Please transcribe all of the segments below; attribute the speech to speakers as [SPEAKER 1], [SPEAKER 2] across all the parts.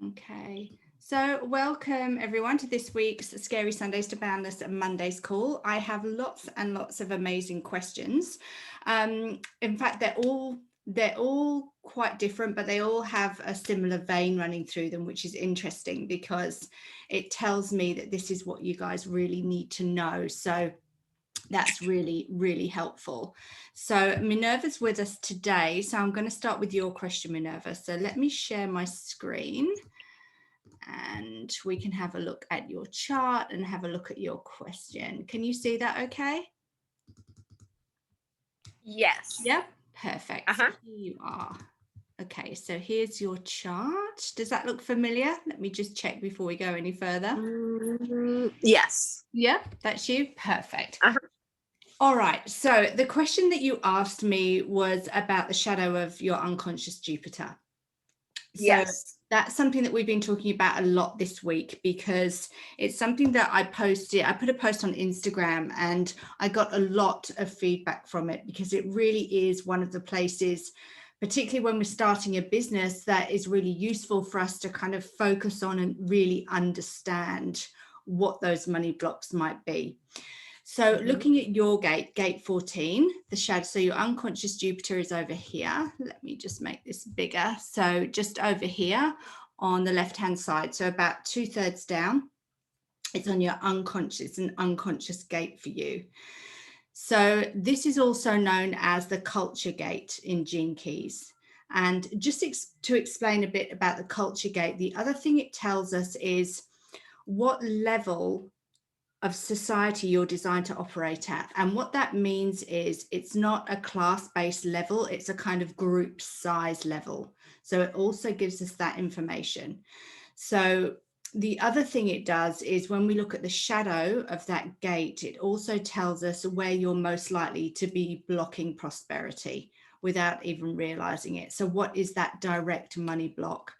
[SPEAKER 1] Okay. So welcome everyone to this week's Scary Sundays to Boundless Mondays call. I have lots and lots of amazing questions. In fact, they're all quite different, but they all have a similar vein running through them, which is interesting because it tells me that this is what you guys really need to know. So that's really, really helpful. So Minerva's with us today. So I'm going to start with your question, Minerva. So let me share my screen and we can have a look at your chart and have a look at your question. Can you see that okay?
[SPEAKER 2] Yes.
[SPEAKER 1] Yep, perfect. So here you are. Okay, so here's your chart. Does that look familiar? Let me just check before we go any further.
[SPEAKER 2] Yes.
[SPEAKER 1] Yep, that's you. Perfect. All right, so the question that you asked me was about the shadow of your unconscious Jupiter. So
[SPEAKER 2] Yes.
[SPEAKER 1] that's something that we've been talking about a lot this week because it's something that I posted. I put a post on Instagram and I got a lot of feedback from it because it really is one of the places, particularly when we're starting a business, that is really useful for us to kind of focus on and really understand what those money blocks might be. So looking at your gate 14, the shadow, so your unconscious Jupiter is over here. Let me just make this bigger. So just over here on the left-hand side, so about 2/3 down, it's on your unconscious, an unconscious gate for you. So this is also known as the culture gate in Gene Keys. And just to explain a bit about the culture gate, the other thing it tells us is what level of society you're designed to operate at. And what that means is it's not a class-based level, it's a kind of group size level. So it also gives us that information. So the other thing it does is when we look at the shadow of that gate, it also tells us where you're most likely to be blocking prosperity without even realizing it. So what is that direct money block?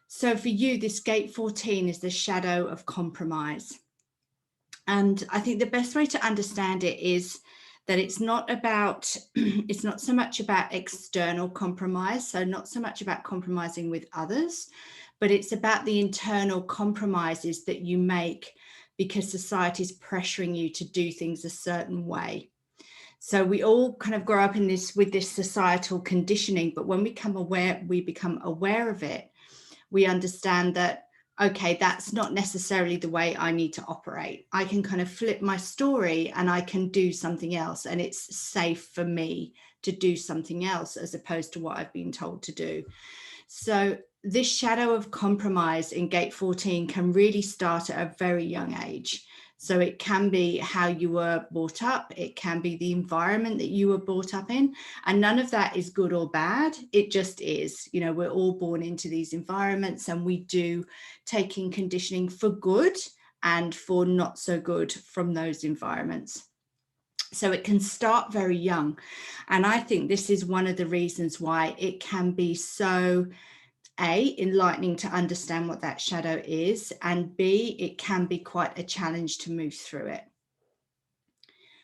[SPEAKER 1] So for you, this gate 14 is the shadow of compromise. And I think the best way to understand it is that it's not about, it's not so much about external compromise, so not so much about compromising with others, but it's about the internal compromises that you make because society is pressuring you to do things a certain way. So we all kind of grow up in this with this societal conditioning, but when we become aware of it, we understand that, okay, that's not necessarily the way I need to operate. I can kind of flip my story and I can do something else. And it's safe for me to do something else as opposed to what I've been told to do. So this shadow of compromise in gate 14 can really start at a very young age. So it can be how you were brought up. It can be the environment that you were brought up in. And none of that is good or bad. It just is. You know, we're all born into these environments and we do take in conditioning for good and for not so good from those environments. So it can start very young. And I think this is one of the reasons why it can be so enlightening to understand what that shadow is, and B, it can be quite a challenge to move through it.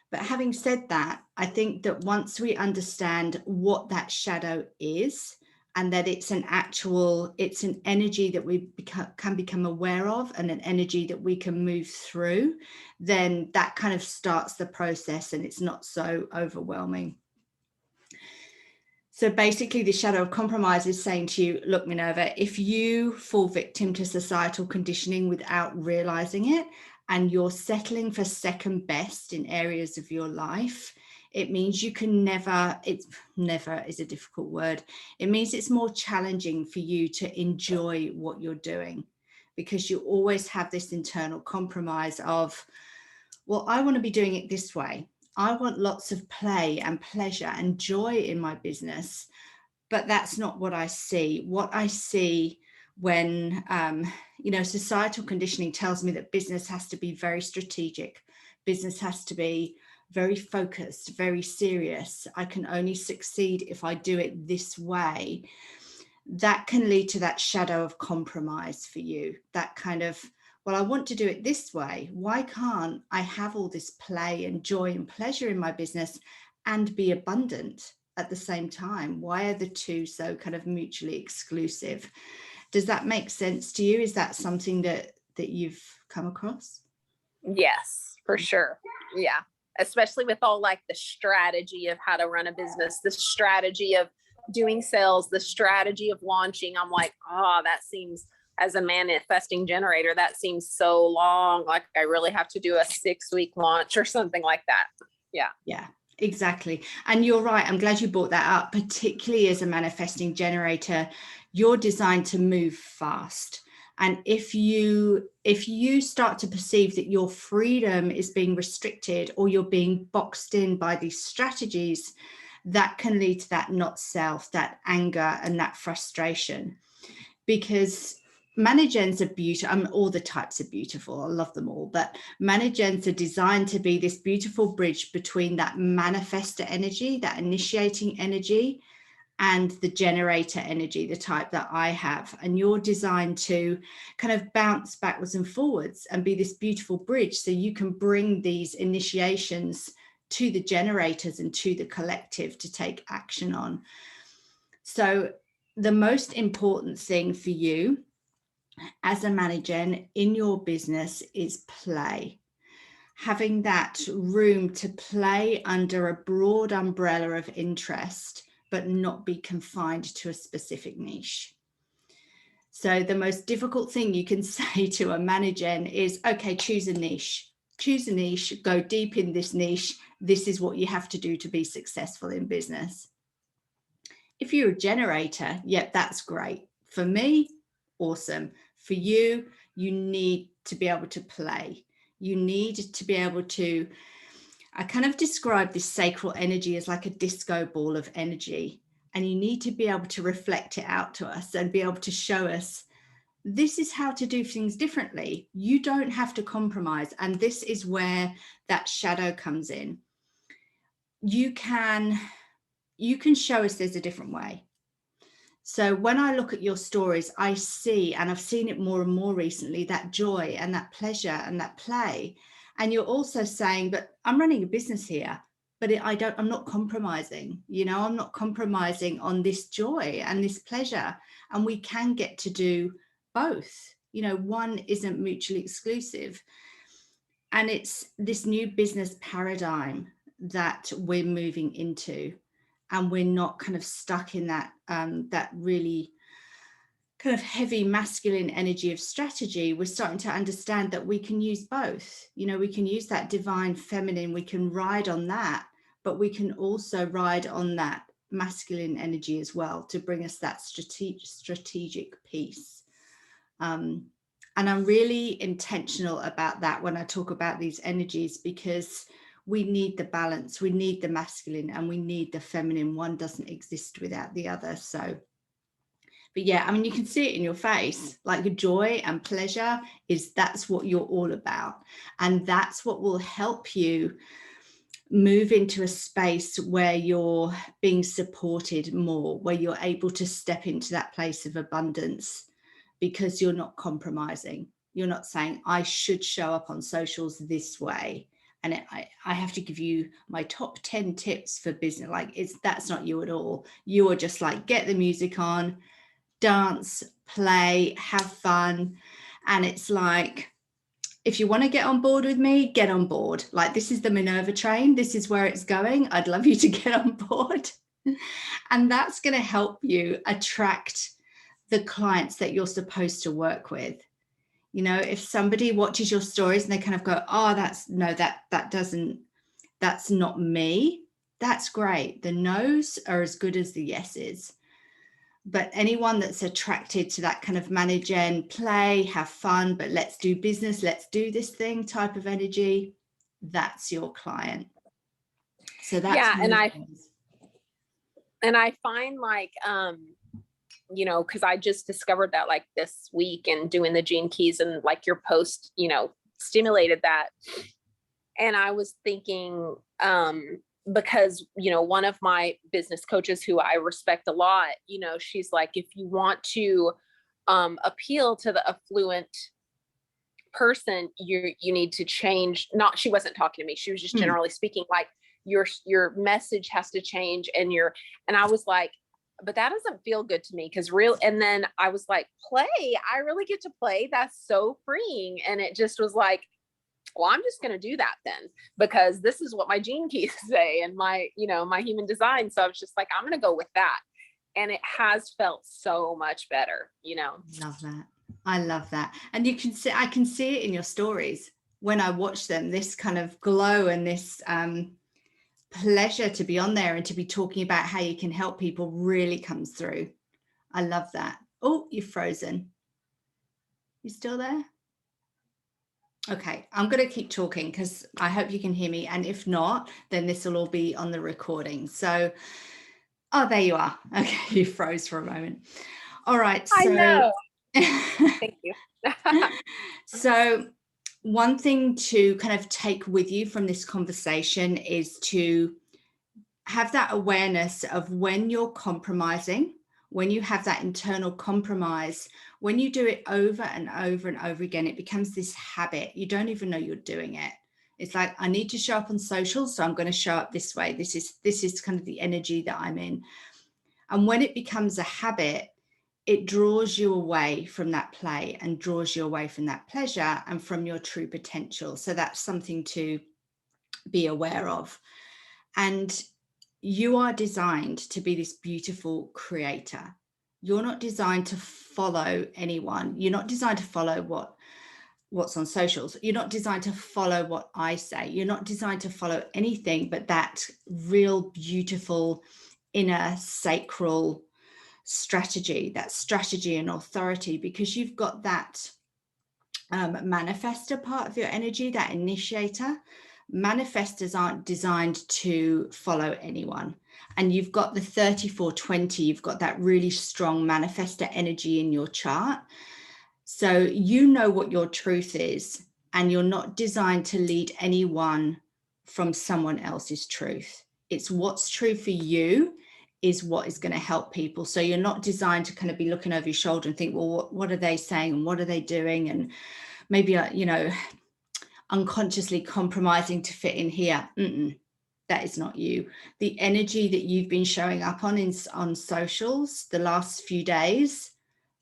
[SPEAKER 1] But having said that, I think that once we understand what that shadow is and that it's an energy that we can become aware of and an energy that we can move through, then that kind of starts the process and it's not so overwhelming. So basically the shadow of compromise is saying to you, look, Minerva, if you fall victim to societal conditioning without realizing it, and you're settling for second best in areas of your life, it means you can never is a difficult word. It means it's more challenging for you to enjoy what you're doing because you always have this internal compromise of, well, I want to be doing it this way. I want lots of play and pleasure and joy in my business, but that's not what I see. What I see when, societal conditioning tells me that business has to be very strategic. Business has to be very focused, very serious. I can only succeed if I do it this way. That can lead to that shadow of compromise for you. That kind of, well, I want to do it this way. Why can't I have all this play and joy and pleasure in my business and be abundant at the same time? Why are the two so kind of mutually exclusive? Does that make sense to you? Is that something that you've come across?
[SPEAKER 2] Yes, for sure. Yeah. Especially with all like the strategy of how to run a business, the strategy of doing sales, the strategy of launching. I'm like, oh, that seems, as a manifesting generator, that seems so long. Like I really have to do a 6-week launch or something like that. Yeah.
[SPEAKER 1] Yeah, exactly. And you're right. I'm glad you brought that up, particularly as a manifesting generator. You're designed to move fast. And if you start to perceive that your freedom is being restricted or you're being boxed in by these strategies, that can lead to that not self, that anger and that frustration. Because managens are beautiful. All the types are beautiful. I love them all. But managens are designed to be this beautiful bridge between that manifestor energy, that initiating energy, and the generator energy, the type that I have. And you're designed to kind of bounce backwards and forwards and be this beautiful bridge so you can bring these initiations to the generators and to the collective to take action on. So the most important thing for you as a manager in your business is play. Having that room to play under a broad umbrella of interest, but not be confined to a specific niche. So the most difficult thing you can say to a manager is, okay, choose a niche, go deep in this niche. This is what you have to do to be successful in business. If you're a generator, yep, that's great. For me, awesome. For you, you need to be able to play. You need to be able to, I kind of describe this sacral energy as like a disco ball of energy. And you need to be able to reflect it out to us and be able to show us, this is how to do things differently. You don't have to compromise. And this is where that shadow comes in. You can show us there's a different way. So when I look at your stories, I see, and I've seen it more and more recently, that joy and that pleasure and that play. And you're also saying, but I'm running a business here, but I'm not compromising, I'm not compromising on this joy and this pleasure. And we can get to do both. One isn't mutually exclusive. And it's this new business paradigm that we're moving into. And we're not kind of stuck in that that really kind of heavy masculine energy of strategy. We're starting to understand that we can use both. We can use that divine feminine, we can ride on that, but we can also ride on that masculine energy as well to bring us that strategic piece. And I'm really intentional about that when I talk about these energies, because we need the balance, we need the masculine, and we need the feminine. One doesn't exist without the other. So, but yeah, you can see it in your face, like the joy and pleasure that's what you're all about. And that's what will help you move into a space where you're being supported more, where you're able to step into that place of abundance, because you're not compromising. You're not saying, I should show up on socials this way. And I have to give you my top 10 tips for business. That's not you at all. You are just like, get the music on, dance, play, have fun. And it's like, if you want to get on board with me, get on board. Like, this is the Minerva train. This is where it's going. I'd love you to get on board. And that's going to help you attract the clients that you're supposed to work with. If somebody watches your stories and they kind of go, oh, that's not me, that's great. The no's are as good as the yeses. But anyone that's attracted to that kind of manage and play, have fun, but let's do business, let's do this thing type of energy, that's your client. So that's,
[SPEAKER 2] yeah. And I find like, because I just discovered that like this week and doing the Gene Keys, and like your post, stimulated that. And I was thinking, because, one of my business coaches who I respect a lot, she's like, if you want to appeal to the affluent person, you need to change. She wasn't talking to me. She was just generally speaking, like your message has to change. And I was like, but that doesn't feel good to me because and then I was like, play, I really get to play. That's so freeing. And it just was like, well, I'm just going to do that then, because this is what my gene keys say and my, my human design. So I was just like, I'm going to go with that. And it has felt so much better,
[SPEAKER 1] Love that. I love that. And I can see it in your stories when I watch them, this kind of glow and this pleasure to be on there and to be talking about how you can help people really comes through. I love that. Oh, you're frozen. You still there? Okay, I'm going to keep talking because I hope you can hear me. And if not, then this will all be on the recording. So, oh, there you are. Okay, you froze for a moment. All right.
[SPEAKER 2] I
[SPEAKER 1] So,
[SPEAKER 2] know. Thank you.
[SPEAKER 1] So one thing to kind of take with you from this conversation is to have that awareness of when you're compromising, when you have that internal compromise, when you do it over and over and over again, it becomes this habit. You don't even know you're doing it. It's like, I need to show up on social, so I'm going to show up this way. This is kind of the energy that I'm in. And when it becomes a habit, it draws you away from that play and draws you away from that pleasure and from your true potential. So that's something to be aware of. And you are designed to be this beautiful creator. You're not designed to follow anyone. You're not designed to follow what's on socials. You're not designed to follow what I say. You're not designed to follow anything but that real beautiful inner sacral strategy, that strategy and authority, because you've got that manifestor part of your energy, that initiator. Manifestors aren't designed to follow anyone. And you've got the 3420, you've got that really strong manifestor energy in your chart. So you know what your truth is, and you're not designed to lead anyone from someone else's truth. It's what's true for you is what is going to help people. So you're not designed to kind of be looking over your shoulder and think, well, what are they saying and what are they doing? And maybe, unconsciously compromising to fit in here. That is not you. The energy that you've been showing up on socials the last few days,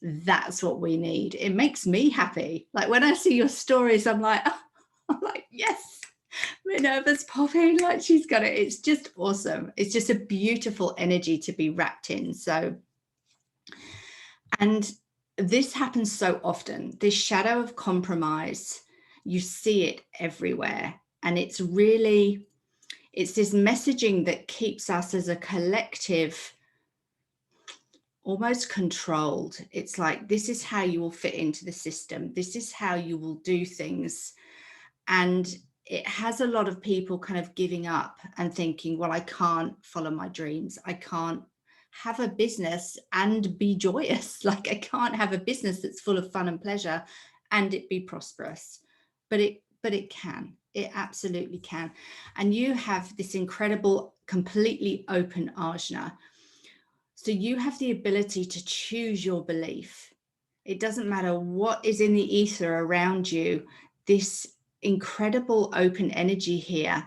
[SPEAKER 1] that's what we need. It makes me happy. Like when I see your stories, I'm like, yes, Minerva's popping, like she's got it. It's just awesome. It's just a beautiful energy to be wrapped in. So, and this happens so often, this shadow of compromise, you see it everywhere. And it's this messaging that keeps us as a collective almost controlled. It's like, this is how you will fit into the system. This is how you will do things. And it has a lot of people kind of giving up and thinking, well, I can't follow my dreams. I can't have a business and be joyous. Like I can't have a business that's full of fun and pleasure and it be prosperous. But it can. It absolutely can. And you have this incredible, completely open ajna. So you have the ability to choose your belief. It doesn't matter what is in the ether around you. This incredible open energy here,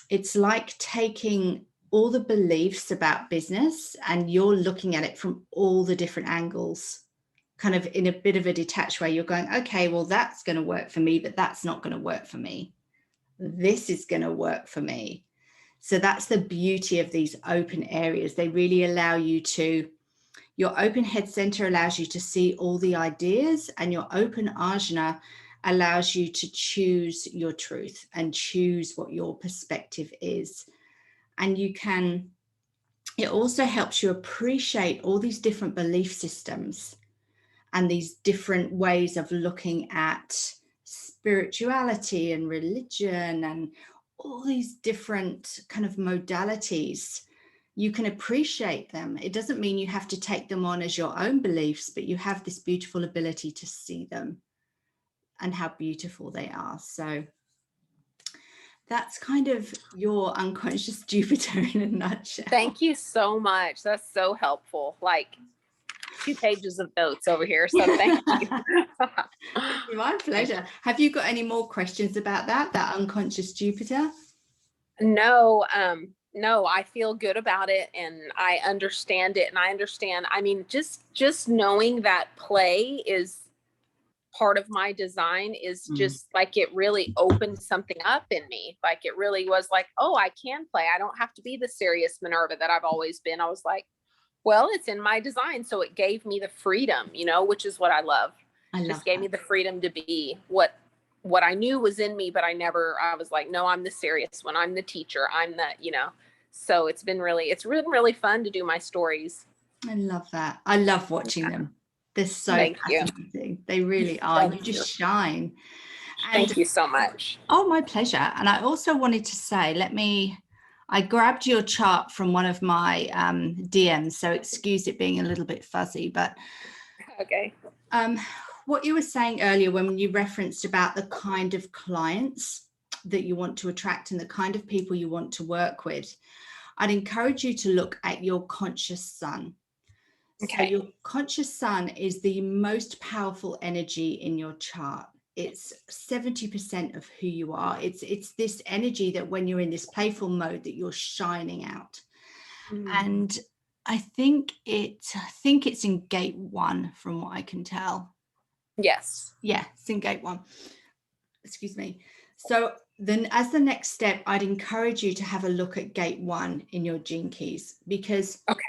[SPEAKER 1] it's like taking all the beliefs about business and you're looking at it from all the different angles, kind of in a bit of a detached way. You're going, okay, well, that's going to work for me, but that's not going to work for me. This is going to work for me. So that's the beauty of these open areas. They really allow you to, your open head center allows you to see all the ideas, and your open ajna allows you to choose your truth and choose what your perspective is. And it also helps you appreciate all these different belief systems and these different ways of looking at spirituality and religion and all these different kind of modalities. You can appreciate them. It doesn't mean you have to take them on as your own beliefs, but you have this beautiful ability to see them and how beautiful they are. So that's kind of your unconscious Jupiter in a nutshell.
[SPEAKER 2] Thank you so much. That's so helpful. Like 2 pages of notes over here. So thank you.
[SPEAKER 1] My pleasure. Have you got any more questions about that unconscious Jupiter?
[SPEAKER 2] No, no, I feel good about it, and I understand it, and I understand. I mean, just knowing that play is part of my design is
[SPEAKER 1] Mm.
[SPEAKER 2] just like it really opened something up in me. Like it really was like, oh, I can play. I don't have to be the serious Minerva that I've always been. I was like, well, it's in my design. So it gave me the freedom, which is what I love.
[SPEAKER 1] I love
[SPEAKER 2] Just gave
[SPEAKER 1] that.
[SPEAKER 2] me the freedom to be what I knew was in me, but I was like, no, I'm the serious one. I'm the teacher. I'm the. So it's been really fun to do my stories.
[SPEAKER 1] I love that. I love watching them. They're so
[SPEAKER 2] Thank you.
[SPEAKER 1] fascinating. They really are. You
[SPEAKER 2] Thank you.
[SPEAKER 1] just shine. And
[SPEAKER 2] Thank you so much.
[SPEAKER 1] oh, my pleasure. And I also wanted to say, I grabbed your chart from one of my DMs, so excuse it being a little bit fuzzy, but
[SPEAKER 2] Okay.
[SPEAKER 1] what you were saying earlier when you referenced about the kind of clients that you want to attract and the kind of people you want to work with, I'd encourage you to look at your conscious sun. So
[SPEAKER 2] Okay.
[SPEAKER 1] your conscious sun is the most powerful energy in your chart. It's 70% of who you are. It's this energy that when you're in this playful mode that you're shining out. And I think it's in gate 1 from what I can tell.
[SPEAKER 2] Yes.
[SPEAKER 1] Yeah, it's in gate 1. Excuse me. So then as the next step, I'd encourage you to have a look at gate 1 in your gene keys, because
[SPEAKER 2] Okay.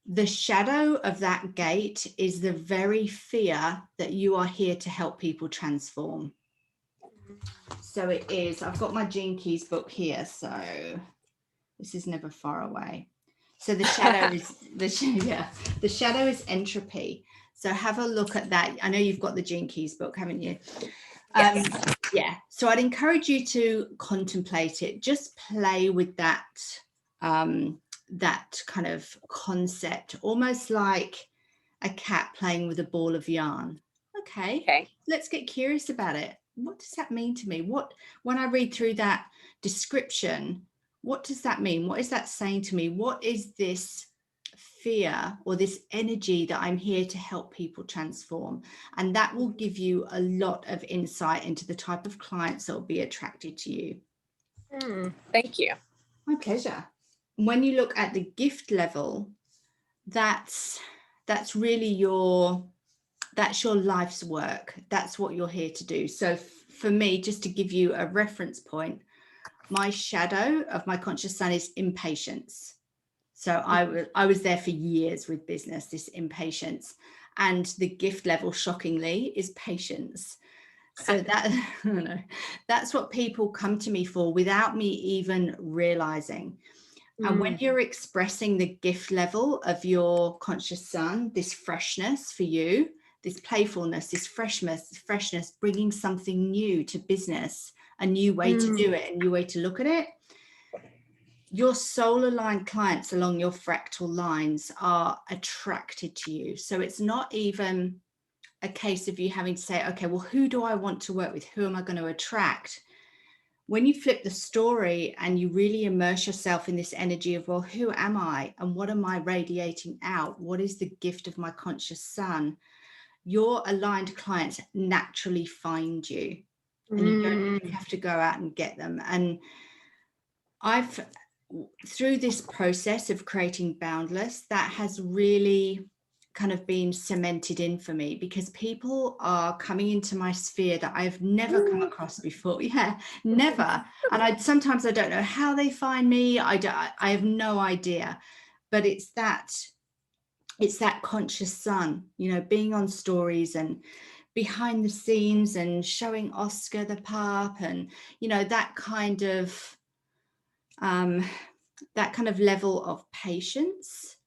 [SPEAKER 1] the shadow of that gate is the very fear that you are here to help people transform. So it is. I've got my Gene Keys book here, so this is never far away. So the shadow is the shadow is entropy. So have a look at that. I know you've got the Gene Keys book, haven't you?
[SPEAKER 2] Yes.
[SPEAKER 1] Yeah. So I'd encourage you to contemplate it. Just play with that. That kind of concept, almost like a cat playing with a ball of yarn. Okay, let's get curious about it. What does that mean to me? When I read through that description, what does that mean? What is that saying to me? What is this fear or this energy that I'm here to help people transform? And that will give you a lot of insight into the type of clients that will be attracted to you.
[SPEAKER 2] Thank you.
[SPEAKER 1] My pleasure. When you look at the gift level, that's really that's your life's work. That's what you're here to do. So for me, just to give you a reference point, my shadow of my conscious sun is impatience. So I was there for years with business, this impatience, and the gift level, shockingly, is patience. So that's what people come to me for without me even realizing. And when you're expressing the gift level of your conscious sun, this freshness for you, this playfulness, this freshness, bringing something new to business, a new way to do it, a new way to look at it, your soul aligned clients along your fractal lines are attracted to you. So it's not even a case of you having to say, okay, well, who do I want to work with? Who am I going to attract? When you flip the story and you really immerse yourself in this energy of, well, who am I and what am I radiating out? What is the gift of my conscious sun? Your aligned clients naturally find you, and you don't really have to go out and get them. And through this process of creating Boundless, that has really kind of been cemented in for me, because people are coming into my sphere that I've never come across before. Yeah, never. And sometimes I don't know how they find me. I have no idea, but it's that conscious sun, being on stories and behind the scenes and showing Oscar the pup, and that kind of level of patience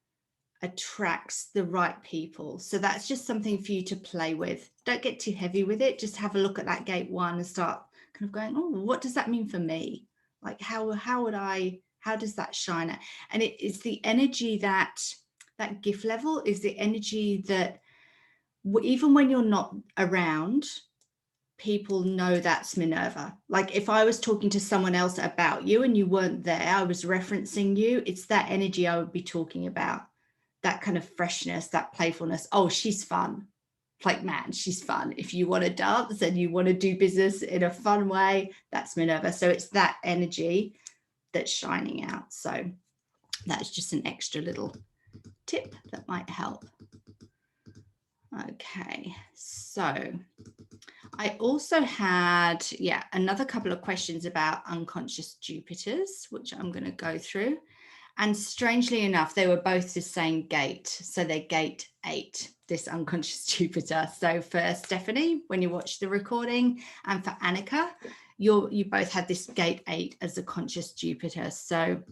[SPEAKER 1] attracts the right people. So that's just something for you to play with. Don't get too heavy with it. Just have a look at that gate 1 and start kind of going, oh, what does that mean for me? Like how does that shine? And it's the energy that gift level is the energy that even when you're not around, people know that's Minerva. Like if I was talking to someone else about you and you weren't there, I was referencing you, it's that energy I would be talking about. That kind of freshness, that playfulness. Oh, she's fun. Like, man, she's fun. If you want to dance and you want to do business in a fun way, that's Minerva. So it's that energy that's shining out. So That's just an extra little tip that might help. Okay, so I also had, another couple of questions about unconscious Jupiters, which I'm going to go through. And strangely enough, they were both the same gate. So they're gate 8, this unconscious Jupiter. So for Stephanie, when you watch the recording, and for Annika, you both had this gate 8 as a conscious Jupiter. So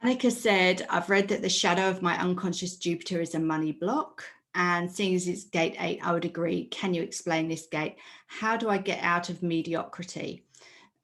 [SPEAKER 1] Annika said, I've read that the shadow of my unconscious Jupiter is a money block. And seeing as it's gate 8, I would agree. Can you explain this gate? How do I get out of mediocrity?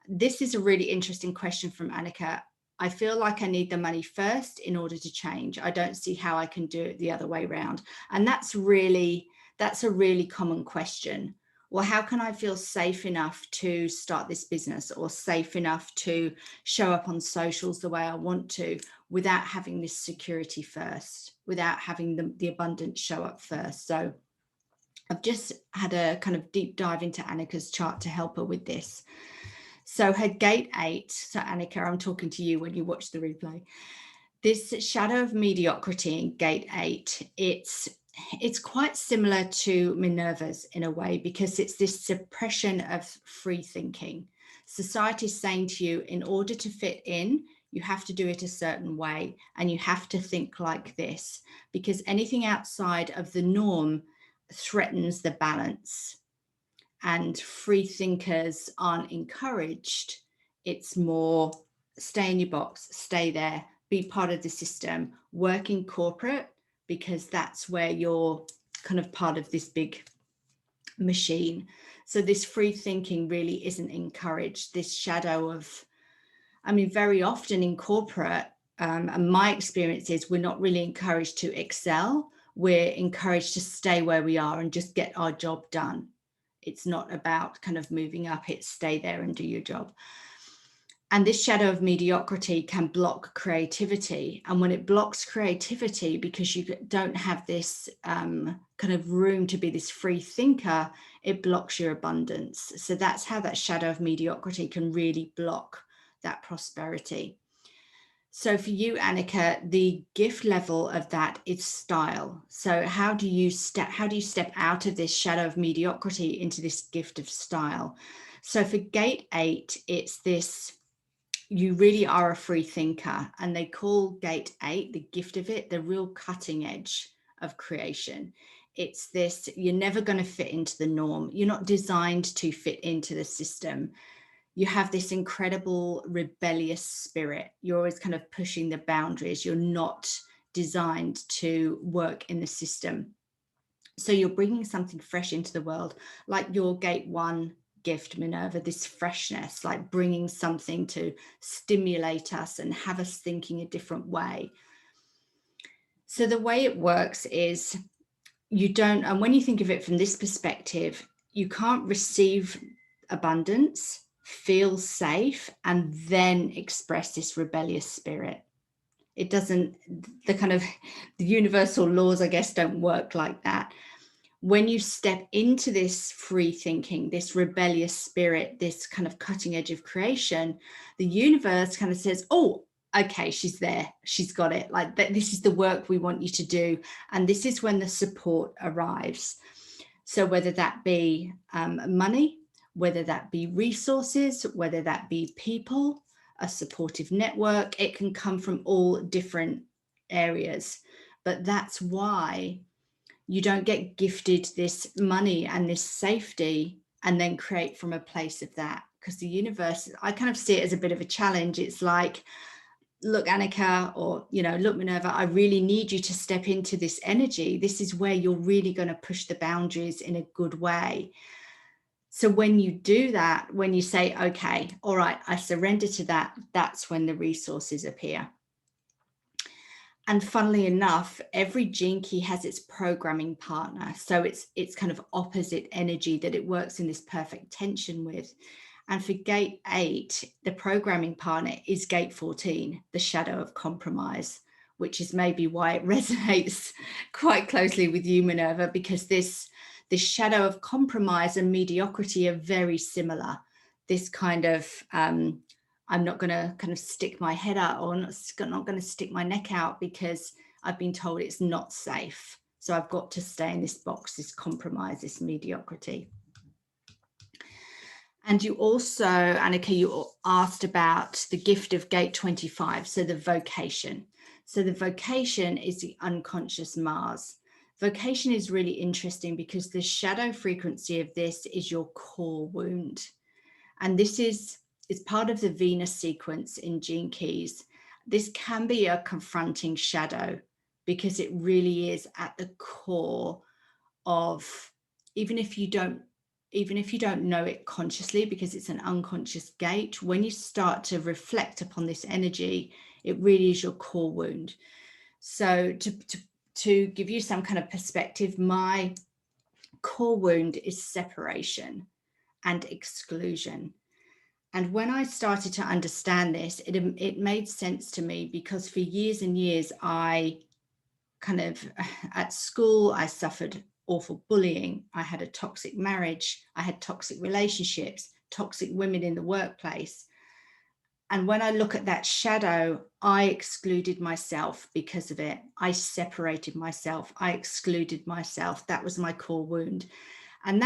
[SPEAKER 1] This is a really interesting question from Annika. I feel like I need the money first in order to change. I don't see how I can do it the other way around. And that's a really common question. Well, how can I feel safe enough to start this business, or safe enough to show up on socials the way I want to, without having this security first, without having the abundance show up first? So I've just had a kind of deep dive into Annika's chart to help her with this. So her gate 8, so Annika, I'm talking to you when you watch the replay. This shadow of mediocrity in gate 8, it's quite similar to Minerva's in a way, because it's this suppression of free thinking. Society is saying to you, in order to fit in, you have to do it a certain way, and you have to think like this, because anything outside of the norm threatens the balance. And free thinkers aren't encouraged. It's more stay in your box, stay there, be part of the system, work in corporate, because that's where you're kind of part of this big machine. So this free thinking really isn't encouraged. This shadow of, very often in corporate, and my experience is, we're not really encouraged to excel. We're encouraged to stay where we are and just get our job done. It's not about kind of moving up, it's stay there and do your job. And this shadow of mediocrity can block creativity. And when it blocks creativity, because you don't have this kind of room to be this free thinker, it blocks your abundance. So that's how that shadow of mediocrity can really block that prosperity. So for you, Annika, the gift level of that is style. So how do you step out of this shadow of mediocrity into this gift of style? So for gate 8, it's this, you really are a free thinker, and they call gate 8, the gift of it, the real cutting edge of creation. It's this, you're never going to fit into the norm. You're not designed to fit into the system. You have this incredible rebellious spirit. You're always kind of pushing the boundaries. You're not designed to work in the system. So you're bringing something fresh into the world, like your gate 1 gift, Minerva, this freshness, like bringing something to stimulate us and have us thinking a different way. So the way it works is, you don't, and when you think of it from this perspective, you can't receive abundance, feel safe, and then express this rebellious spirit. It doesn't, the universal laws, I guess, don't work like that. When you step into this free thinking, this rebellious spirit, this kind of cutting edge of creation, the universe kind of says, oh, okay, she's there, she's got it, like this is the work we want you to do. And this is when the support arrives. So whether that be money, whether that be resources, whether that be people, a supportive network, it can come from all different areas. But that's why you don't get gifted this money and this safety and then create from a place of that. Because the universe, I kind of see it as a bit of a challenge. It's like, look, Annika, or, look, Minerva, I really need you to step into this energy. This is where you're really going to push the boundaries in a good way. So when you do that, when you say, okay, all right, I surrender to that, that's when the resources appear. And funnily enough, every gene key has its programming partner. So it's kind of opposite energy that it works in this perfect tension with. And for gate 8, the programming partner is gate 14, the shadow of compromise, which is maybe why it resonates quite closely with you, Minerva, because this shadow of compromise and mediocrity are very similar. This kind of I'm not going to kind of stick my head out, or not going to stick my neck out because I've been told it's not safe. So I've got to stay in this box, this compromise, this mediocrity. And you also, Annika, you asked about the gift of gate 25, so the vocation. So the vocation is the unconscious Mars. Vocation is really interesting because the shadow frequency of this is your core wound. And this is part of the Venus sequence in Gene Keys. This can be a confronting shadow because it really is at the core of, even if you don't know it consciously, because it's an unconscious gate, when you start to reflect upon this energy, it really is your core wound. So to give you some kind of perspective, my core wound is separation and exclusion. And when I started to understand this, it made sense to me, because for years and years, I kind of, at school, I suffered awful bullying. I had a toxic marriage. I had toxic relationships, toxic women in the workplace. And when I look at that shadow, I excluded myself because of it. I separated myself. I excluded myself. That was my core wound. And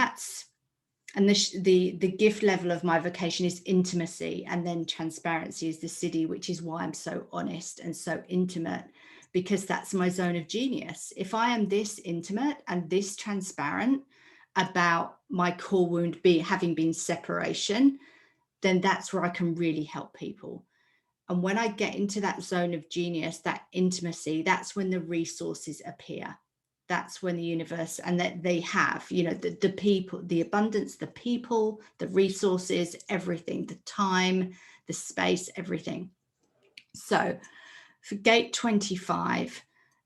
[SPEAKER 1] the gift level of my vocation is intimacy, and then transparency is the city, which is why I'm so honest and so intimate, because that's my zone of genius. If I am this intimate and this transparent about my core wound having been separation, then that's where I can really help people. And when I get into that zone of genius, that intimacy, that's when the resources appear. That's when the universe, and that they have, the people, the abundance, the people, the resources, everything, the time, the space, everything. So for gate 25,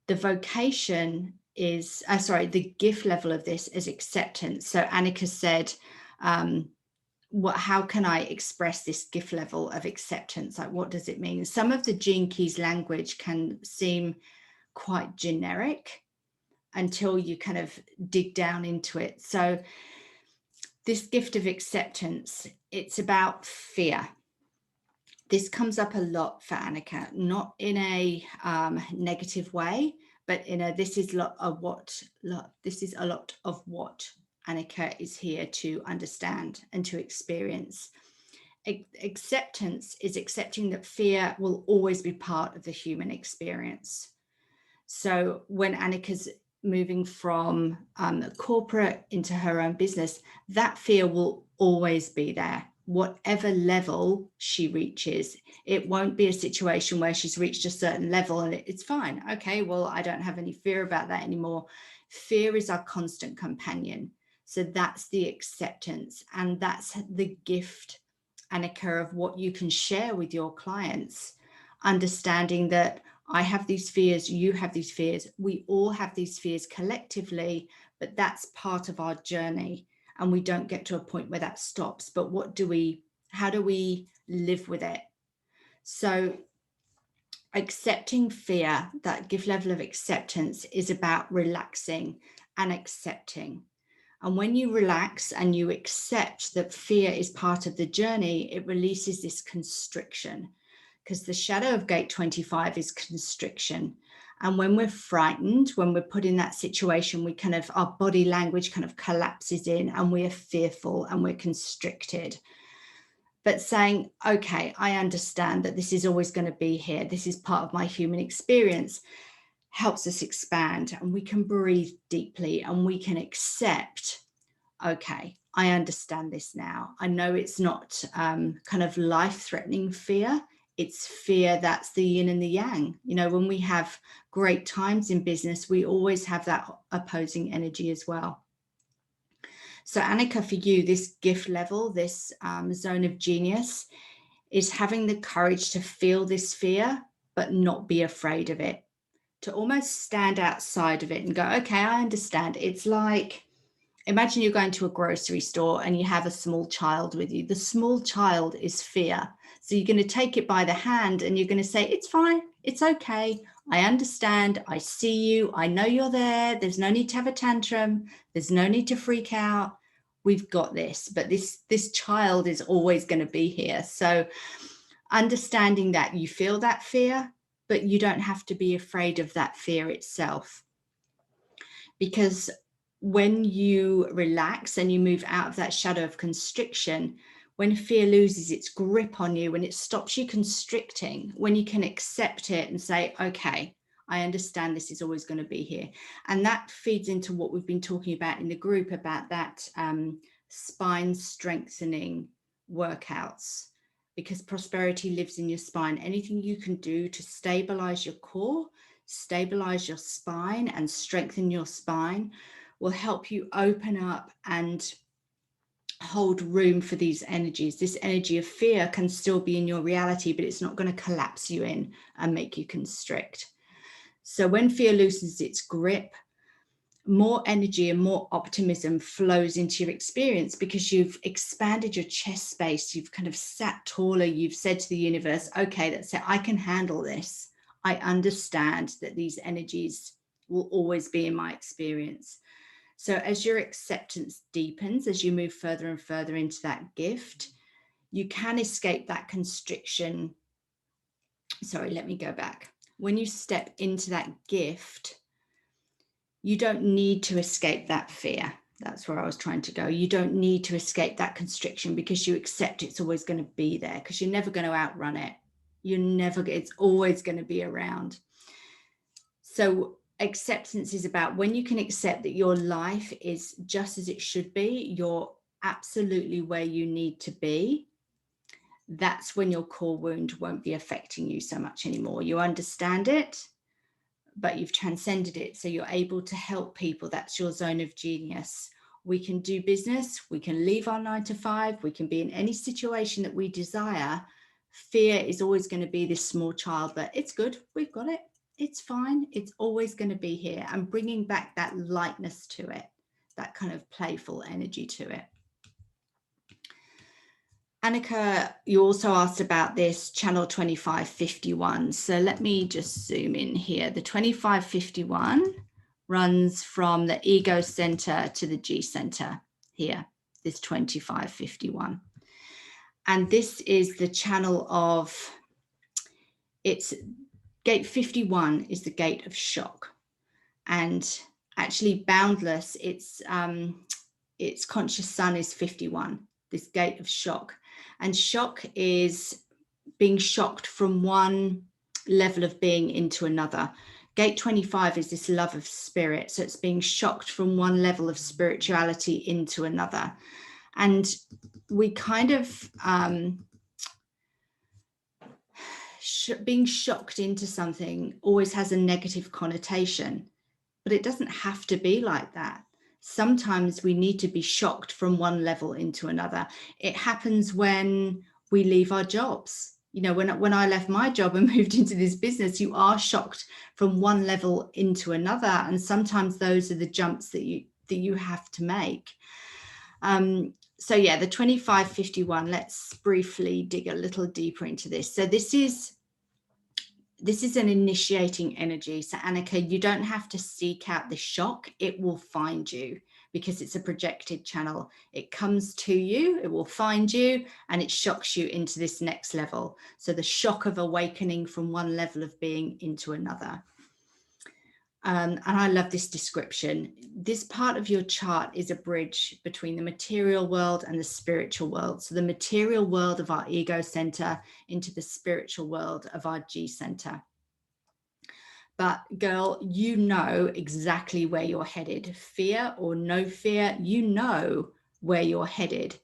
[SPEAKER 1] the vocation is, the gift level of this is acceptance. So Annika said, how can I express this gift level of acceptance? Like, what does it mean? Some of the Gene Keys language can seem quite generic until you kind of dig down into it. So this gift of acceptance, it's about fear. This comes up a lot for Annika, not in a negative way, but this is a lot of what Annika is here to understand and to experience. Acceptance is accepting that fear will always be part of the human experience. So when Annika's moving from corporate into her own business, that fear will always be there, whatever level she reaches. It won't be a situation where she's reached a certain level and it's fine. Okay, well, I don't have any fear about that anymore. Fear is our constant companion. So that's the acceptance, and that's the gift, Annika, of what you can share with your clients, understanding that I have these fears, you have these fears, we all have these fears collectively, but that's part of our journey, and we don't get to a point where that stops. But how do we live with it? So accepting fear, that gift level of acceptance, is about relaxing and accepting. And when you relax and you accept that fear is part of the journey, it releases this constriction, because the shadow of gate 25 is constriction. And when we're frightened, when we're put in that situation, our body language kind of collapses in, and we're fearful and we're constricted. But saying, okay, I understand that this is always going to be here, this is part of my human experience, helps us expand, and we can breathe deeply and we can accept, okay, I understand this now. I know it's not kind of life-threatening fear. It's fear that's the yin and the yang. When we have great times in business, we always have that opposing energy as well. So Annika, for you, this gift level, this zone of genius, is having the courage to feel this fear, but not be afraid of it, to almost stand outside of it and go, okay, I understand. It's like, imagine you're going to a grocery store and you have a small child with you. The small child is fear. So you're going to take it by the hand and you're going to say, it's fine, it's okay, I understand, I see you, I know you're there, there's no need to have a tantrum, there's no need to freak out, we've got this. But this child is always going to be here. So Understanding that you feel that fear, but you don't have to be afraid of that fear itself. Because when you relax and you move out of that shadow of constriction, when fear loses its grip on you, when it stops you constricting, when you can accept it and say, okay, I understand this is always going to be here. And that feeds into what we've been talking about in the group about that spine strengthening workouts, because prosperity lives in your spine. Anything you can do to stabilize your core, stabilize your spine and strengthen your spine will help you open up and hold room for these energies. This energy of fear can still be in your reality, but it's not going to collapse you in and make you constrict. So when fear loosens its grip, more energy and more optimism flows into your experience, because you've expanded your chest space, you've kind of sat taller, you've said to the universe, okay, that's it, I can handle this. I understand that these energies will always be in my experience. So as your acceptance deepens, as you move further and further into that gift, you can escape that constriction. Sorry, let me go back. When you step into that gift, you don't need to escape that fear. That's where I was trying to go. You don't need to escape that constriction, because you accept it's always going to be there, because you're never going to outrun it. It's always going to be around. So acceptance is about when you can accept that your life is just as it should be, you're absolutely where you need to be. That's when your core wound won't be affecting you so much anymore. You understand it, but you've transcended it. So you're able to help people. That's your zone of genius. We can do business. We can leave our 9 to 5. We can be in any situation that we desire. Fear is always going to be this small child, but it's good. We've got it. It's fine. It's always going to be here. And bringing back that lightness to it, that kind of playful energy to it. Annika, you also asked about this channel 2551. So let me just zoom in here. The 2551 runs from the ego center to the G center here, this 2551. And this is the channel of, it's gate 51 is the gate of shock. And actually boundless, its conscious sun is 51, this gate of shock. And shock is being shocked from one level of being into another. Gate 25 is this love of spirit. So it's being shocked from one level of spirituality into another. And we kind of, being shocked into something always has a negative connotation, but it doesn't have to be like that. Sometimes we need to be shocked from one level into another. It happens when we leave our jobs. You know, when I left my job and moved into this business, you are shocked from one level into another. And sometimes those are the jumps that you have to make. So yeah, the 2551, let's briefly dig a little deeper into this. So this is an initiating energy. So Annika, you don't have to seek out the shock. It will find you, because it's a projected channel. It comes to you, it will find you, and it shocks you into this next level. So the shock of awakening from one level of being into another. And I love this description. This part of your chart is a bridge between the material world and the spiritual world. So the material world of our ego center into the spiritual world of our G center. But girl, you know exactly where you're headed. Fear or no fear, you know where you're headed.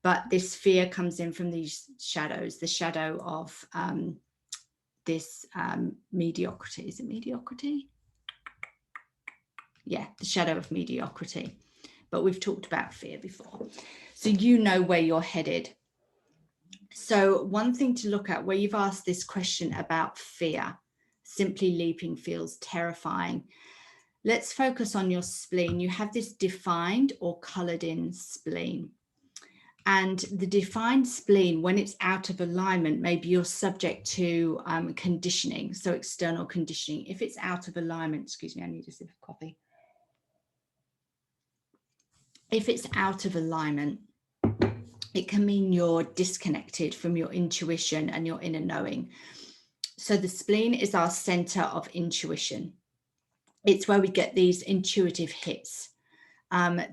[SPEAKER 1] But this fear comes in from these shadows, the shadow of this mediocrity. Is it mediocrity? Yeah, the shadow of mediocrity. But we've talked about fear before. So you know where you're headed. So one thing to look at, where you've asked this question about fear, simply leaping feels terrifying. Let's focus on your spleen. You have this defined or colored in spleen. And the defined spleen, when it's out of alignment, maybe you're subject to conditioning, so external conditioning. If it's out of alignment, excuse me, I need a sip of coffee. If it's out of alignment, It can mean you're disconnected from your intuition and your inner knowing. So the spleen is our center of intuition. It's where we get these intuitive hits,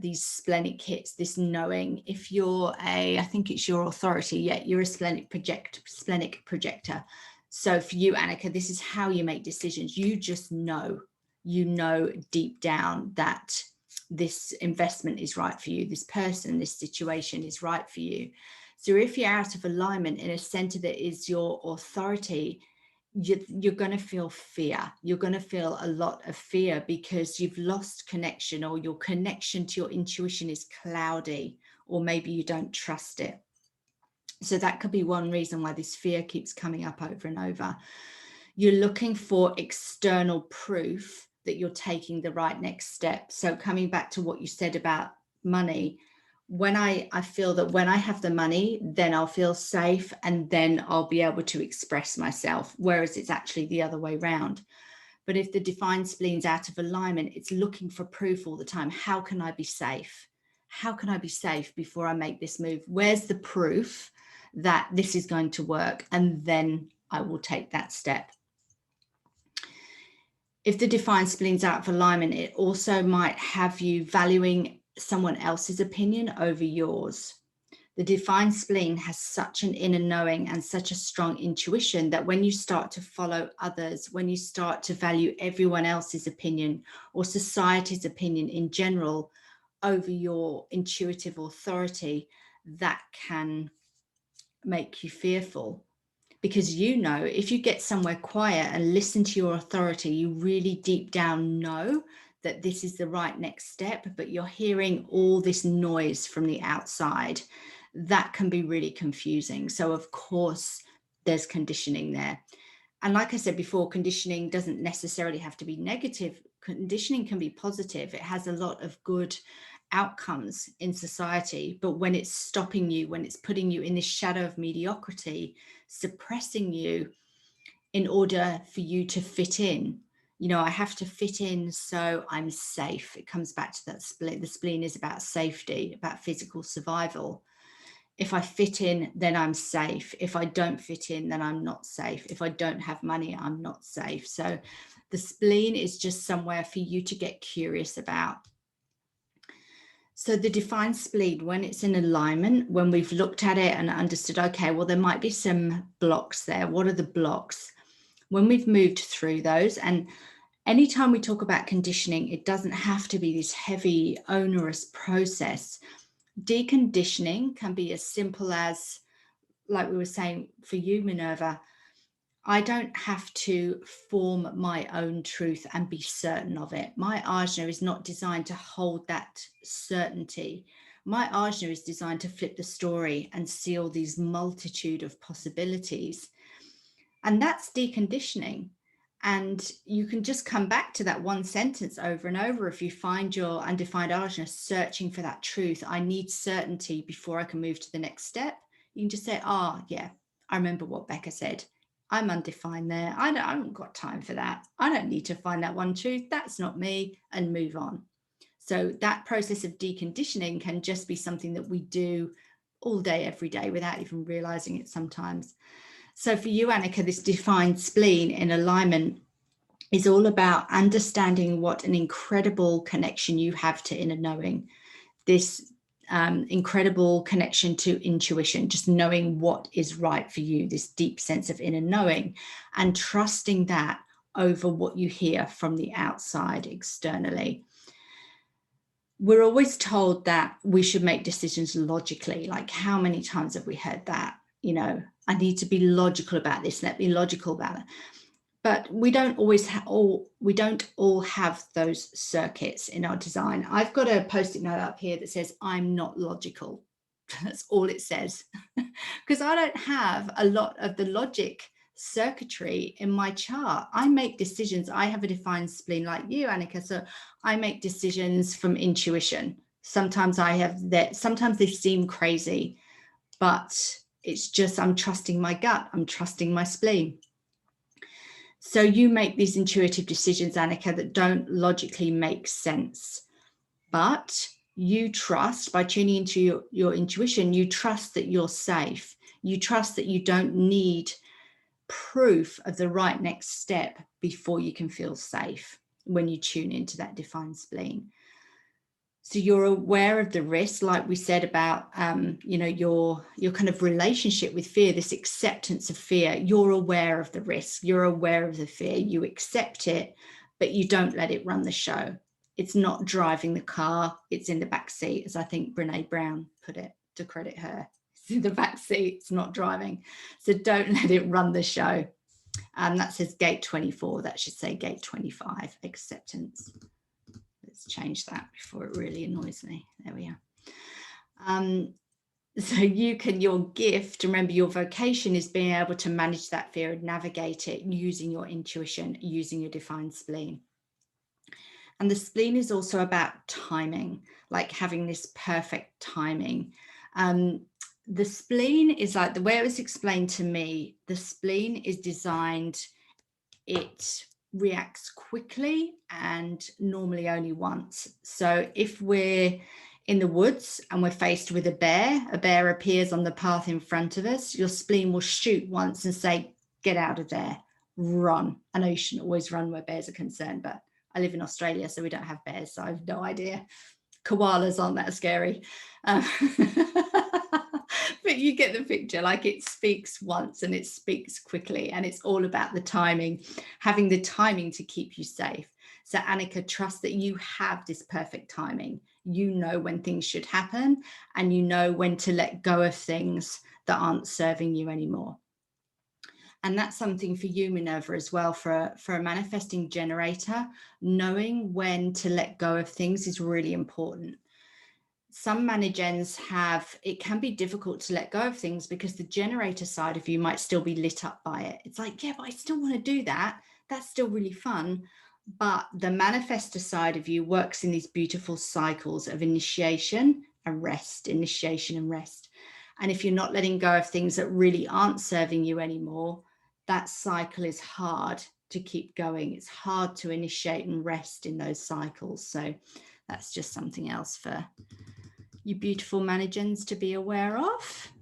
[SPEAKER 1] these splenic hits, this knowing. If you're I think it's your authority, yeah, you're a splenic projector. So for you, Annika, this is how you make decisions. You just know, deep down that this investment is right for you. This person, this situation is right for you. So if you're out of alignment in a center that is your authority, you're going to feel fear. You're going to feel a lot of fear because you've lost connection, or your connection to your intuition is cloudy, or maybe you don't trust it. So that could be one reason why this fear keeps coming up over and over. You're looking for external proof that you're taking the right next step. So coming back to what you said about money, when I feel that when I have the money, then I'll feel safe, and then I'll be able to express myself, whereas it's actually the other way around. But if the defined spleen's out of alignment, it's looking for proof all the time. How can I be safe? How can I be safe before I make this move? Where's the proof that this is going to work? And then I will take that step. If the defined spleen's out of alignment, it also might have you valuing someone else's opinion over yours. The defined spleen has such an inner knowing and such a strong intuition that when you start to follow others, when you start to value everyone else's opinion or society's opinion in general over your intuitive authority, that can make you fearful. Because if you get somewhere quiet and listen to your authority, you really deep down know that this is the right next step, but you're hearing all this noise from the outside. That can be really confusing. So of course, there's conditioning there. And like I said before, conditioning doesn't necessarily have to be negative. Conditioning can be positive. It has a lot of good outcomes in society, but when it's stopping you, when it's putting you in this shadow of mediocrity, suppressing you in order for you to fit in, I have to fit in so I'm safe. It comes back to that spleen. The spleen is about safety, about physical survival. If I fit in, then I'm safe. If I don't fit in, then I'm not safe. If I don't have money, I'm not safe. So the spleen is just somewhere for you to get curious about. So the defined spleen, when it's in alignment, when we've looked at it and understood, okay, well, there might be some blocks there. What are the blocks? When we've moved through those, and anytime we talk about conditioning, it doesn't have to be this heavy, onerous process. Deconditioning can be as simple as, like we were saying for you, Minerva, I don't have to form my own truth and be certain of it. My ajna is not designed to hold that certainty. My ajna is designed to flip the story and seal these multitude of possibilities. And that's deconditioning. And you can just come back to that one sentence over and over. If you find your undefined ajna searching for that truth, I need certainty before I can move to the next step. You can just say, yeah, I remember what Becca said. I'm undefined there. I haven't got time for that. I don't need to find that one truth. That's not me, and move on. So that process of deconditioning can just be something that we do all day, every day, without even realizing it sometimes. So for you, Annika, this defined spleen in alignment is all about understanding what an incredible connection you have to inner knowing. This incredible connection to intuition, just knowing what is right for you, this deep sense of inner knowing, and trusting that over what you hear from the outside externally. We're always told that we should make decisions logically. Like, how many times have we heard that? I need to be logical about this. Let me be logical about it. But we don't always we don't all have those circuits in our design. I've got a post-it note up here that says, I'm not logical. That's all it says. Because I don't have a lot of the logic circuitry in my chart. I make decisions. I have a defined spleen like you, Annika. So I make decisions from intuition. Sometimes sometimes they seem crazy, but it's just, I'm trusting my gut. I'm trusting my spleen. So you make these intuitive decisions, Annika, that don't logically make sense. But you trust, by tuning into your intuition, you trust that you're safe. You trust that you don't need proof of the right next step before you can feel safe when you tune into that defined spleen. So you're aware of the risk, like we said about, your kind of relationship with fear, this acceptance of fear. You're aware of the risk. You're aware of the fear. You accept it, but you don't let it run the show. It's not driving the car. It's in the back seat, as I think Brene Brown put it, to credit her. It's in the back seat. It's not driving. So don't let it run the show. That says gate 24. That should say gate 25, acceptance. Let's change that before it really annoys me. There we are. So your gift, remember, your vocation is being able to manage that fear and navigate it using your intuition, using your defined spleen. And the spleen is also about timing, like having this perfect timing. The spleen is like, the way it was explained to me, the spleen is designed, it reacts quickly and normally only once. So if we're in the woods and we're faced with a bear appears on the path in front of us, your spleen will shoot once and say, get out of there, run. I know you shouldn't always run where bears are concerned, but I live in Australia, so we don't have bears, so I have no idea. Koalas aren't that scary. But you get the picture, like it speaks once and it speaks quickly, and it's all about the timing, having the timing to keep you safe. So Annika, trust that you have this perfect timing. You know when things should happen, and you know when to let go of things that aren't serving you anymore. And that's something for you, Minerva, as well. For a manifesting generator, knowing when to let go of things is really important. Some managens it can be difficult to let go of things because the generator side of you might still be lit up by it. It's like, yeah, but I still want to do that. That's still really fun. But the manifestor side of you works in these beautiful cycles of initiation and rest, initiation and rest. And if you're not letting go of things that really aren't serving you anymore, that cycle is hard to keep going. It's hard to initiate and rest in those cycles. So that's just something else for you beautiful managens to be aware of.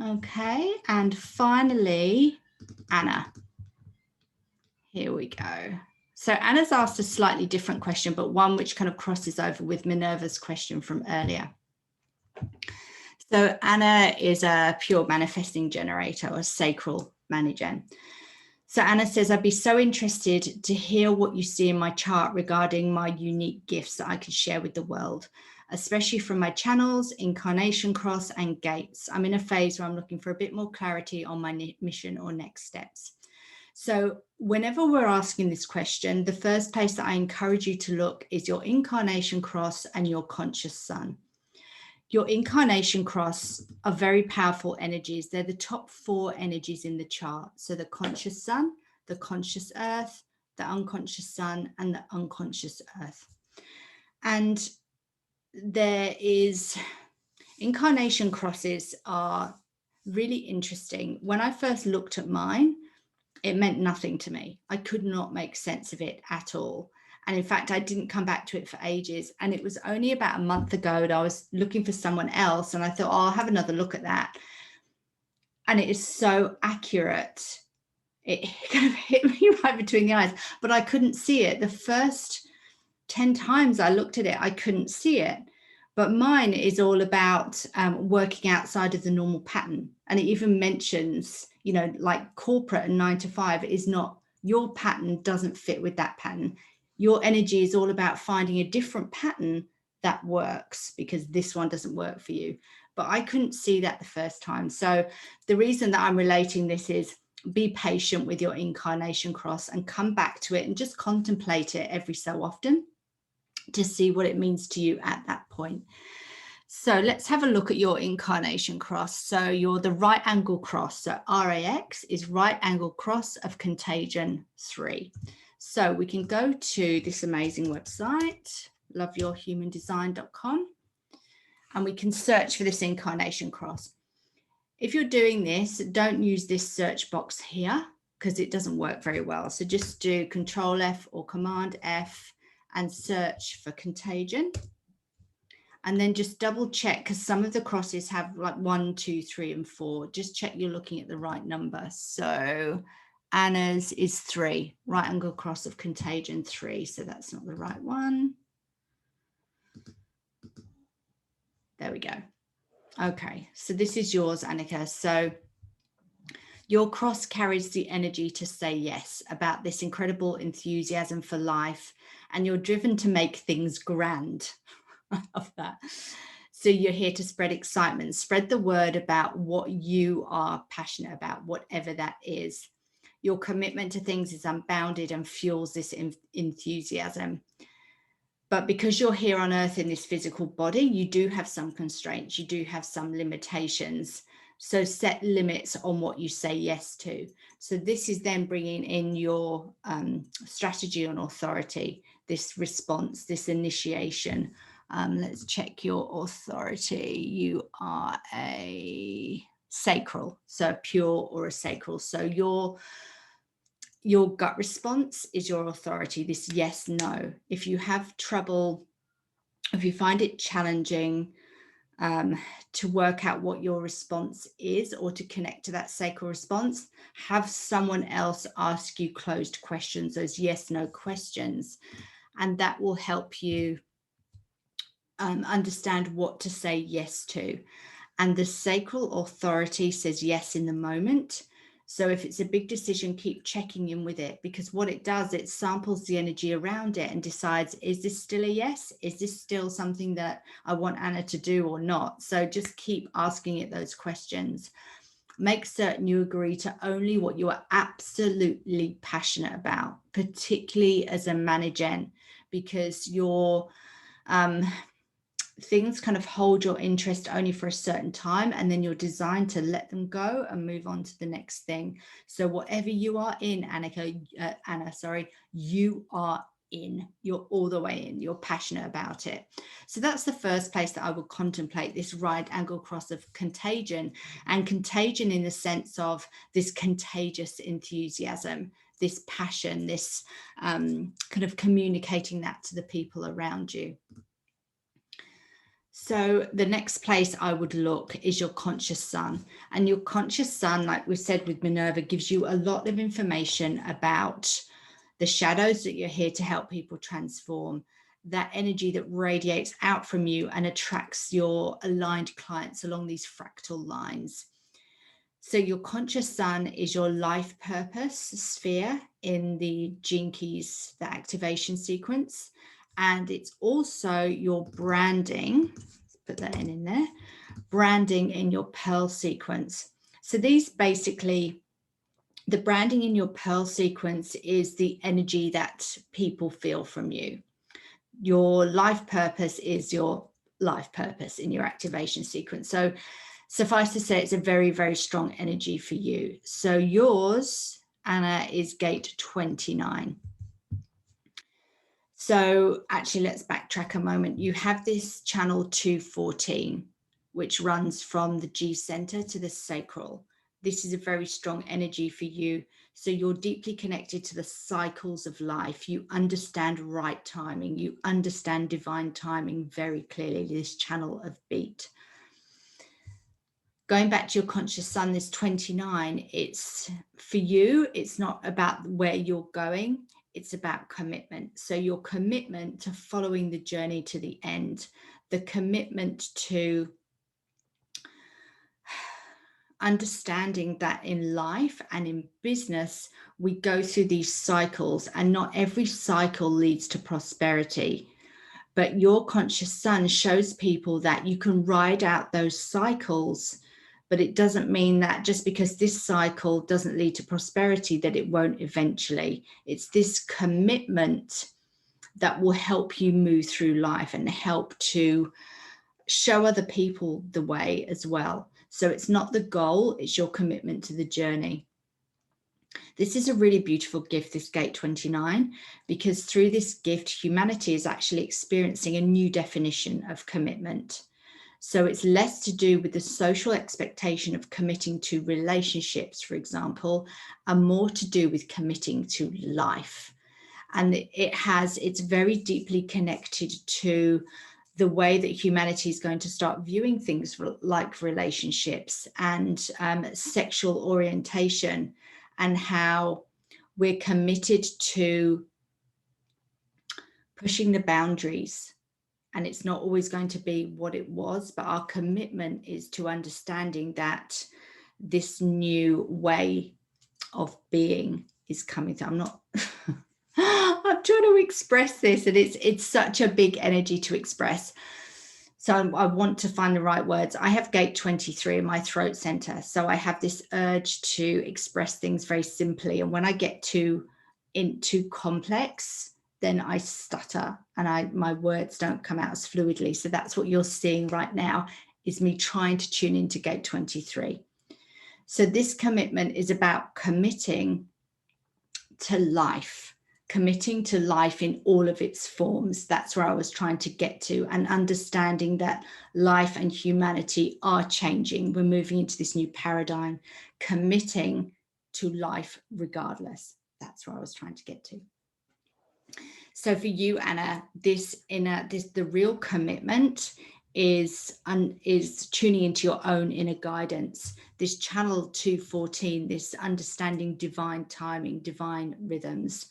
[SPEAKER 1] Okay, and finally, Anna. Here we go. So Anna's asked a slightly different question, but one which kind of crosses over with Minerva's question from earlier. So Anna is a pure manifesting generator, or a sacral managen. So Anna says, I'd be so interested to hear what you see in my chart regarding my unique gifts that I could share with the world, especially from my channels, incarnation cross and gates. I'm in a phase where I'm looking for a bit more clarity on my mission or next steps. So whenever we're asking this question, the first place that I encourage you to look is your incarnation cross and your conscious sun. Your incarnation cross are very powerful energies. They're the top 4 energies in the chart. So the conscious sun, the conscious earth, the unconscious sun, and the unconscious earth. And there is, incarnation crosses are really interesting. When I first looked at mine, it meant nothing to me. I could not make sense of it at all. And in fact, I didn't come back to it for ages. And it was only about a month ago that I was looking for someone else. And I thought, oh, I'll have another look at that. And it is so accurate. It kind of hit me right between the eyes, but I couldn't see it. The first 10 times I looked at it, I couldn't see it. But mine is all about working outside of the normal pattern. And it even mentions, like corporate and 9 to 5 is not, your pattern doesn't fit with that pattern. Your energy is all about finding a different pattern that works, because this one doesn't work for you. But I couldn't see that the first time. So the reason that I'm relating this is, be patient with your incarnation cross and come back to it and just contemplate it every so often to see what it means to you at that point. So let's have a look at your incarnation cross. So you're the right angle cross. So RAX is right angle cross of contagion 3. So we can go to this amazing website, loveyourhumandesign.com, and we can search for this incarnation cross. If you're doing this, don't use this search box here because it doesn't work very well. So just do Control F or Command F and search for contagion. And then just double check, because some of the crosses have like 1, 2, 3, and 4. Just check you're looking at the right number. So Anna's is 3, right angle cross of contagion 3. So that's not the right one. There we go. Okay, so this is yours, Annika. So your cross carries the energy to say yes, about this incredible enthusiasm for life, and you're driven to make things grand. I love that. So you're here to spread excitement, spread the word about what you are passionate about, whatever that is. Your commitment to things is unbounded and fuels this enthusiasm. But because you're here on earth in this physical body, you do have some constraints, you do have some limitations. So set limits on what you say yes to. So this is then bringing in your strategy on authority, this response, this initiation. Let's check your authority. You are a sacral, so a pure or a sacral. So your gut response is your authority, this yes, no. If you have trouble, if you find it challenging to work out what your response is, or to connect to that sacral response, have someone else ask you closed questions, those yes, no questions. And that will help you understand what to say yes to. And the sacral authority says yes in the moment. So if it's a big decision, keep checking in with it, because what it does, it samples the energy around it and decides, is this still a yes? Is this still something that I want Anna to do or not? So just keep asking it those questions. Make certain you agree to only what you are absolutely passionate about, particularly as a manager, because your things kind of hold your interest only for a certain time, and then you're designed to let them go and move on to the next thing. So whatever you are in, Anna, you are in, you're all the way in, you're passionate about it. So that's the first place that I would contemplate this right angle cross of contagion, and contagion in the sense of this contagious enthusiasm, this passion, this kind of communicating that to the people around you. So the next place I would look is your conscious sun. And your conscious sun, like we said with Minerva, gives you a lot of information about the shadows that you're here to help people transform, that energy that radiates out from you and attracts your aligned clients along these fractal lines. So your conscious sun is your life purpose sphere in the Gene Keys, the activation sequence. And it's also your branding, let's put that in there, branding in your Pearl sequence. So these basically, the branding in your Pearl sequence is the energy that people feel from you. Your life purpose is your life purpose in your activation sequence. So suffice to say, it's a very, very strong energy for you. So yours, Anna, is gate 29. So actually, let's backtrack a moment. You have this channel 214, which runs from the G center to the sacral. This is a very strong energy for you. So you're deeply connected to the cycles of life. You understand right timing. You understand divine timing very clearly, this channel of beat. Going back to your conscious sun, this 29, it's for you, it's not about where you're going, it's about commitment. So your commitment to following the journey to the end, the commitment to understanding that in life and in business, we go through these cycles, and not every cycle leads to prosperity. But your conscious sun shows people that you can ride out those cycles, but it doesn't mean that just because this cycle doesn't lead to prosperity that it won't eventually. It's this commitment that will help you move through life and help to show other people the way as well. So it's not the goal, it's your commitment to the journey. This is a really beautiful gift, this gate 29, because through this gift, humanity is actually experiencing a new definition of commitment. So it's less to do with the social expectation of committing to relationships, for example, and more to do with committing to life. And it's very deeply connected to the way that humanity is going to start viewing things like relationships and sexual orientation, and how we're committed to pushing the boundaries. And it's not always going to be what it was, but our commitment is to understanding that this new way of being is coming through. I'm not I'm trying to express this, and it's such a big energy to express. So I want to find the right words. I have gate 23 in my throat center. So I have this urge to express things very simply. And when I get too complex, then I stutter and my words don't come out as fluidly. So that's what you're seeing right now, is me trying to tune into gate 23. So this commitment is about committing to life in all of its forms. That's where I was trying to get to, and understanding that life and humanity are changing. We're moving into this new paradigm, committing to life regardless. That's where I was trying to get to. So for you, Anna, the real commitment is tuning into your own inner guidance, this channel 214, this understanding divine timing, divine rhythms.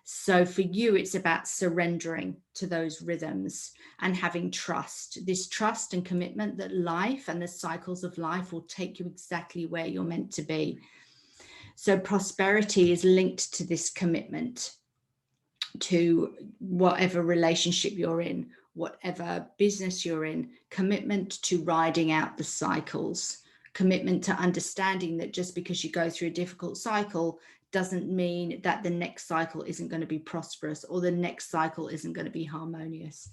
[SPEAKER 1] So for you, it's about surrendering to those rhythms and having trust, this trust and commitment that life and the cycles of life will take you exactly where you're meant to be. So prosperity is linked to this commitment to whatever relationship you're in, whatever business you're in, commitment to riding out the cycles, commitment to understanding that just because you go through a difficult cycle doesn't mean that the next cycle isn't going to be prosperous, or the next cycle isn't going to be harmonious.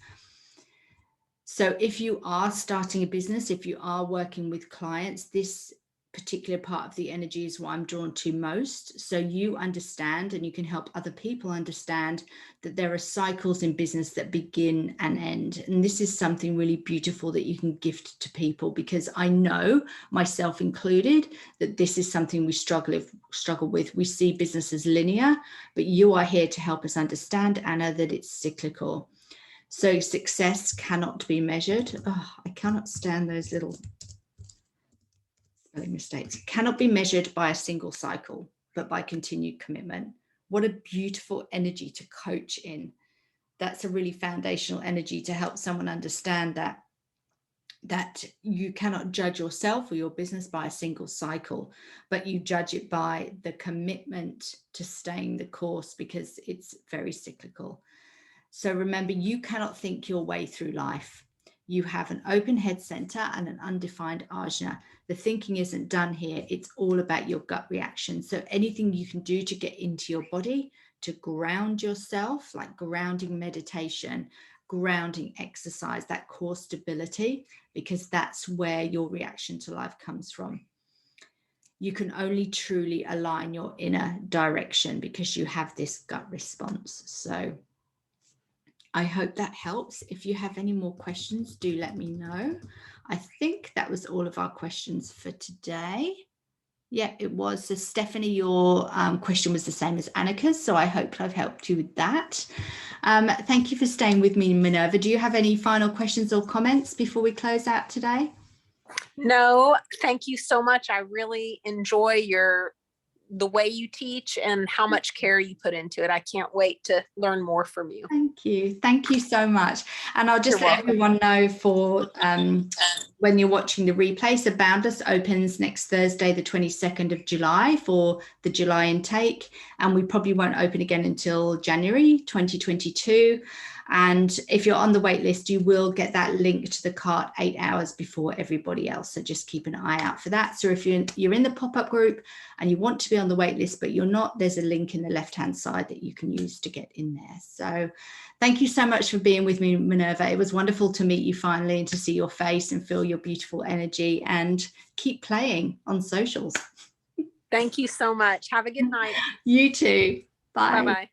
[SPEAKER 1] So if you are starting a business, if you are working with clients, this particular part of the energy is what I'm drawn to most. So you understand, and you can help other people understand, that there are cycles in business that begin and end. And this is something really beautiful that you can gift to people, because I know, myself included, that this is something we struggle with. We see business as linear, but you are here to help us understand, Anna, that it's cyclical. So success cannot be measured. Oh, I cannot stand those little spelling mistakes. Cannot be measured by a single cycle, but by continued commitment. What a beautiful energy to coach in. That's a really foundational energy to help someone understand that you cannot judge yourself or your business by a single cycle, but you judge it by the commitment to staying the course, because it's very cyclical. So remember, you cannot think your way through life. You have an open head center and an undefined ajna. The thinking isn't done here. It's all about your gut reaction. So anything you can do to get into your body, to ground yourself, like grounding meditation, grounding exercise, that core stability, because that's where your reaction to life comes from. You can only truly align your inner direction because you have this gut response. So I hope that helps. If you have any more questions, do let me know. I think that was all of our questions for today. Yeah, it was. So Stephanie, your question was the same as Annika's, so I hope I've helped you with that. Thank you for staying with me, Minerva. Do you have any final questions or comments before we close out today?
[SPEAKER 2] No, thank you so much. I really enjoy the way you teach and how much care you put into it. I can't wait to learn more from you.
[SPEAKER 1] Thank you. Thank you so much. And I'll just let everyone know for when you're watching the replay. So Boundless opens next Thursday, the 22nd of July, for the July intake. And we probably won't open again until January 2022. And if you're on the wait list, you will get that link to the cart 8 hours before everybody else. So just keep an eye out for that. So if you're in the pop-up group and you want to be on the wait list, but you're not, there's a link in the left-hand side that you can use to get in there. So thank you so much for being with me, Minerva. It was wonderful to meet you finally and to see your face and feel your beautiful energy, and keep playing on socials.
[SPEAKER 2] Thank you so much. Have a good night.
[SPEAKER 1] You too. Bye.
[SPEAKER 2] Bye-bye.